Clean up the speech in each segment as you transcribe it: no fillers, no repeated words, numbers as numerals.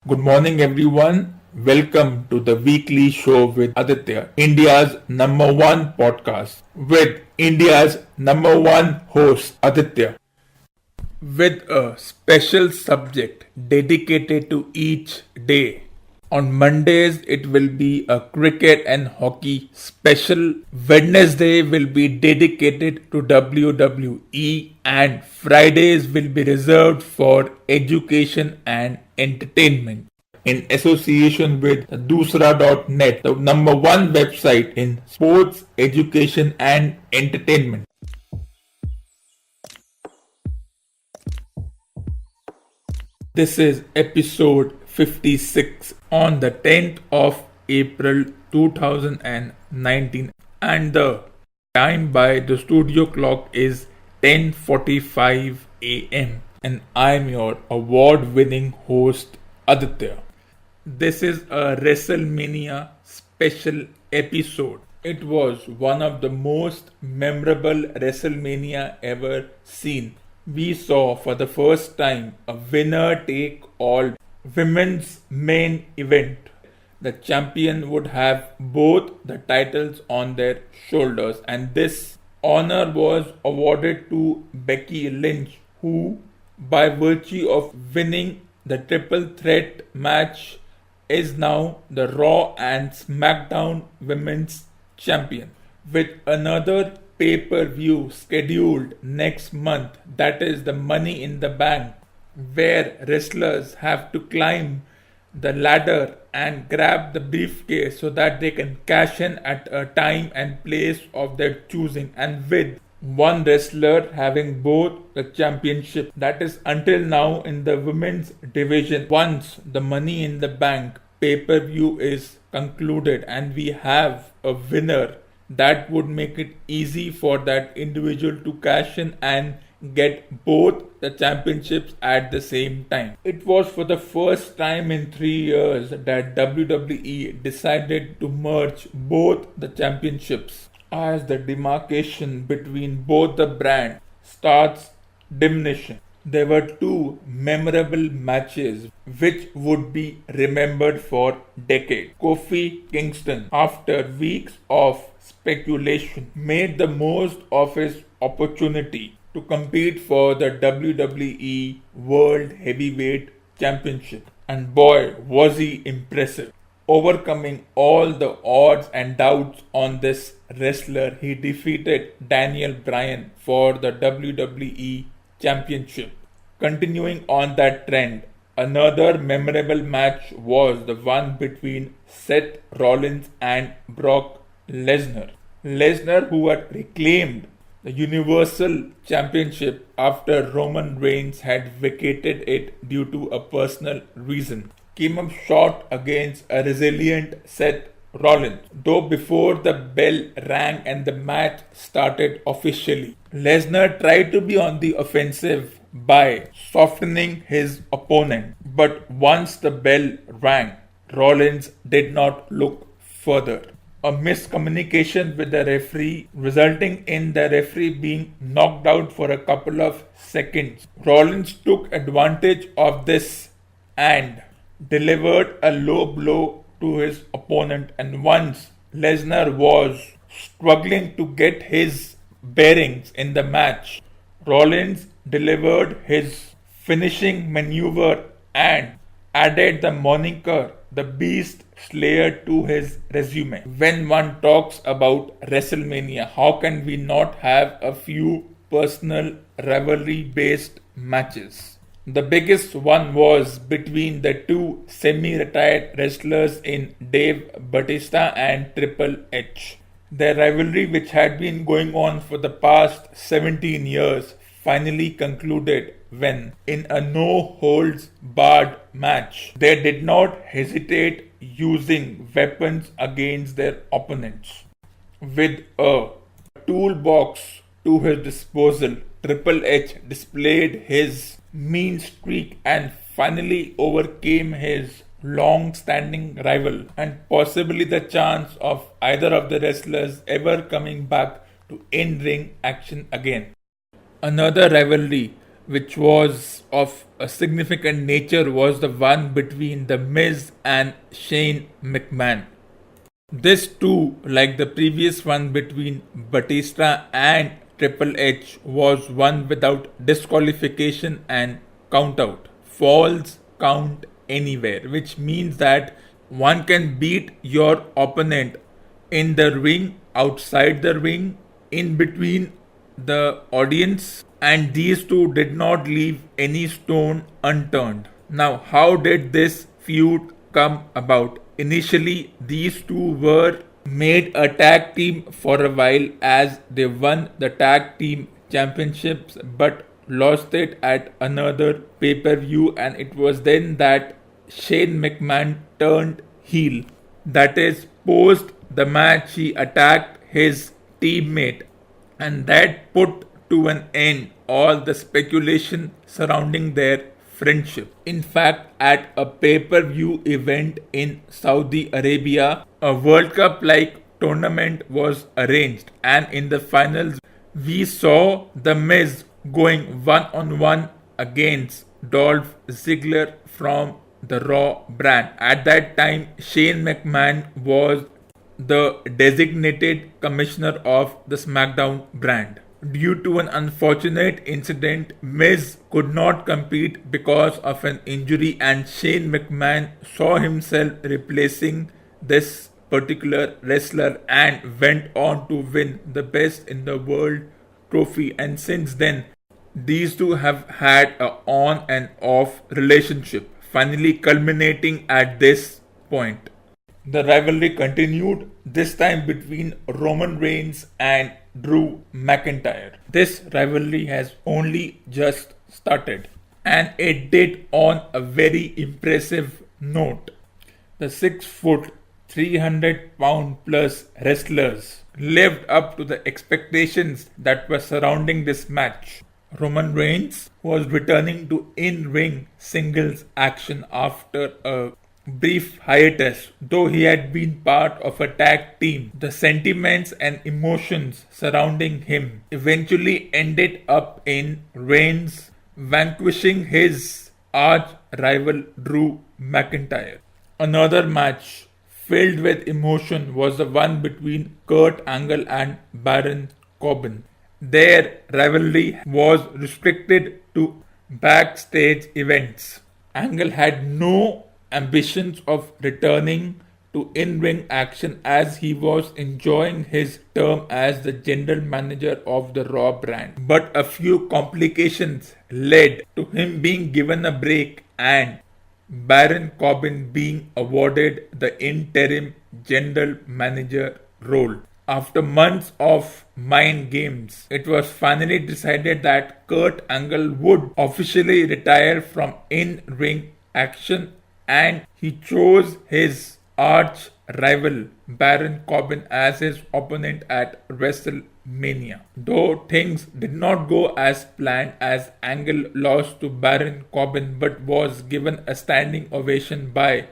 Good morning, everyone. Welcome to the weekly show with Aditya, India's number one podcast, with India's number one host, Aditya, with a special subject dedicated to each day. On Mondays, it will be a cricket and hockey special. Wednesday will be dedicated to WWE, and Fridays will be reserved for education and entertainment. In association with Dusra.net, the number one website in sports, education, and entertainment. This is episode 56 on the 10th of April 2019, and the time by the studio clock is 10:45 am, and I'm your award-winning host Aditya. This is a WrestleMania special episode. It was one of the most memorable WrestleMania ever seen. We saw for the first time a winner take all women's main event. The champion would have both the titles on their shoulders, and this honor was awarded to Becky Lynch, who, by virtue of winning the triple threat match, is now the Raw and SmackDown Women's Champion. With another pay-per-view scheduled next month, that is the Money in the Bank, where wrestlers have to climb the ladder and grab the briefcase so that they can cash in at a time and place of their choosing, and with one wrestler having both the championship. That is until now in the women's division. Once the Money in the Bank pay-per-view is concluded and we have a winner, that would make it easy for that individual to cash in and get both the championships at the same time. It was for the first time in 3 years that WWE decided to merge both the championships, as the demarcation between both the brands starts diminishing. There were two memorable matches which would be remembered for decades. Kofi Kingston, after weeks of speculation, made the most of his opportunity to compete for the WWE World Heavyweight Championship. And boy, was he impressive. Overcoming all the odds and doubts on this wrestler, he defeated Daniel Bryan for the WWE Championship. Continuing on that trend, another memorable match was the one between Seth Rollins and Brock Lesnar. Lesnar, who had reclaimed the Universal Championship after Roman Reigns had vacated it due to a personal reason, came up short against a resilient Seth Rollins, though before the bell rang and the match started officially. Lesnar tried to be on the offensive by softening his opponent, but once the bell rang, Rollins did not look further. A miscommunication with the referee resulting in the referee being knocked out for a couple of seconds. Rollins took advantage of this and delivered a low blow to his opponent, and once Lesnar was struggling to get his bearings in the match, Rollins delivered his finishing maneuver and added the moniker the Beast Slayer to his resume. When one talks about WrestleMania, how can we not have a few personal rivalry based matches? The biggest one was between the two semi-retired wrestlers in Dave Bautista and Triple H. Their rivalry, which had been going on for the past 17 years, finally concluded when, in a no-holds-barred match, they did not hesitate using weapons against their opponents. With a toolbox to his disposal, Triple H displayed his mean streak and finally overcame his long-standing rival and possibly the chance of either of the wrestlers ever coming back to in-ring action again. Another rivalry which was of a significant nature, was the one between The Miz and Shane McMahon. This too, like the previous one between Batista and Triple H, was one without disqualification and countout. Falls count anywhere, which means that one can beat your opponent in the ring, outside the ring, in between the audience, and these two did not leave any stone unturned. Now, how did this feud come about? Initially, these two were made a tag team for a while as they won the tag team championships but lost it at another pay-per-view, and it was then that Shane McMahon turned heel. That is, post the match he attacked his teammate, and that put to an end all the speculation surrounding their friendship. In fact, at a pay-per-view event in Saudi Arabia, a World Cup like tournament was arranged, and in the finals we saw The Miz going one-on-one against Dolph Ziggler from the Raw brand. At that time, Shane McMahon was the designated commissioner of the SmackDown brand. Due to an unfortunate incident, Miz could not compete because of an injury, and Shane McMahon saw himself replacing this particular wrestler and went on to win the Best in the World trophy. And since then, these two have had a on and off relationship, finally culminating at this point. The rivalry continued, this time between Roman Reigns and Drew McIntyre. This rivalry has only just started, and it did on a very impressive note. The 6 foot, 300 pound plus wrestlers lived up to the expectations that were surrounding this match. Roman Reigns was returning to in-ring singles action after a brief hiatus, though he had been part of a tag team. The sentiments and emotions surrounding him eventually ended up in Reigns vanquishing his arch rival Drew McIntyre. Another match filled with emotion was the one between Kurt Angle and Baron Corbin. Their rivalry was restricted to backstage events. Angle had no ambitions of returning to in-ring action as he was enjoying his term as the general manager of the Raw brand. But a few complications led to him being given a break and Baron Corbin being awarded the interim general manager role. After months of mind games, it was finally decided that Kurt Angle would officially retire from in-ring action, and he chose his arch rival Baron Corbin as his opponent at WrestleMania. Though things did not go as planned, as Angle lost to Baron Corbin but was given a standing ovation by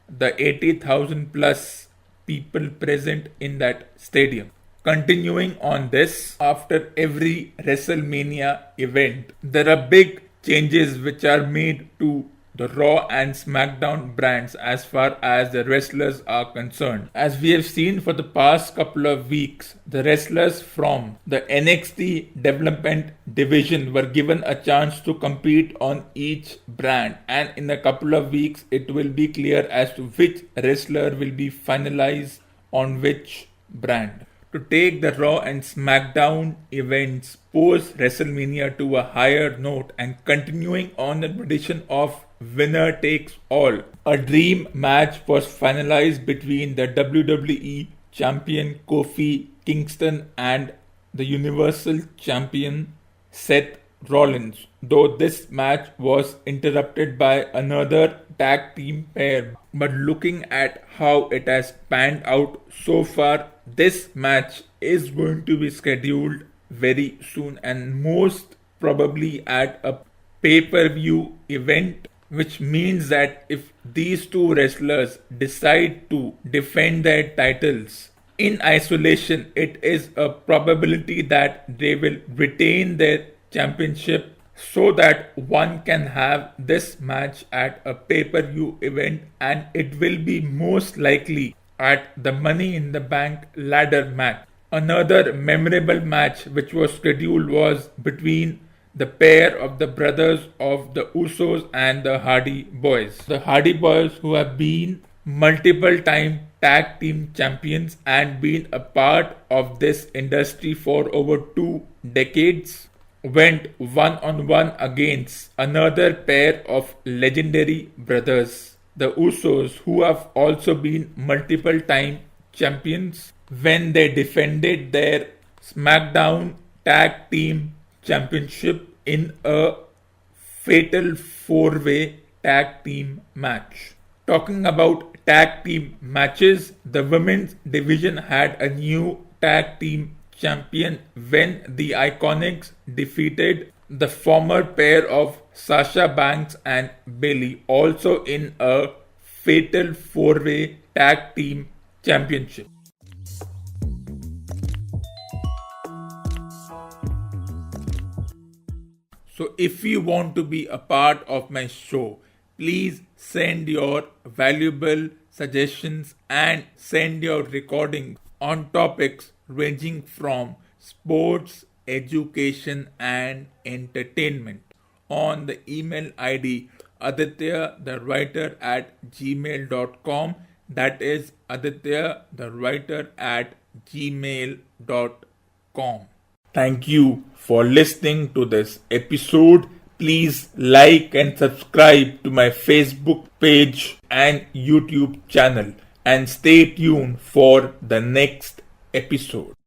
the 80,000 plus people present in that stadium. Continuing on this, after every WrestleMania event, there are big changes which are made to the Raw and SmackDown brands as far as the wrestlers are concerned. As we have seen for the past couple of weeks, the wrestlers from the NXT development division were given a chance to compete on each brand, and in a couple of weeks it will be clear as to which wrestler will be finalized on which brand. To take the Raw and SmackDown events post WrestleMania to a higher note and continuing on the tradition of winner takes all, a dream match was finalized between the WWE champion Kofi Kingston and the Universal Champion Seth Rollins, though this match was interrupted by another tag team pair. But looking at how it has panned out so far, this match is going to be scheduled very soon and most probably at a pay-per-view event, which means that if these two wrestlers decide to defend their titles in isolation, it is a probability that they will retain their championship so that one can have this match at a pay-per-view event, and it will be most likely at the Money in the Bank ladder match. Another memorable match which was scheduled was between the pair of the brothers of the Usos and the Hardy Boys. The Hardy Boys, who have been multiple time tag team champions and been a part of this industry for over 2 decades, went one on one against another pair of legendary brothers, the Usos, who have also been multiple time champions, when they defended their SmackDown Tag Team Championship in a fatal 4-way tag team match. Talking about tag team matches, the women's division had a new tag team champion when the Iconics defeated the former pair of Sasha Banks and Bayley, also in a fatal 4-way tag team championship. So if you want to be a part of my show, please send your valuable suggestions and send your recordings on topics ranging from sports, education and entertainment on the email ID adityathewriter at gmail.com. That is adityathewriter at gmail.com. Thank you for listening to this episode. Please like and subscribe to my Facebook page and YouTube channel, and stay tuned for the next episode.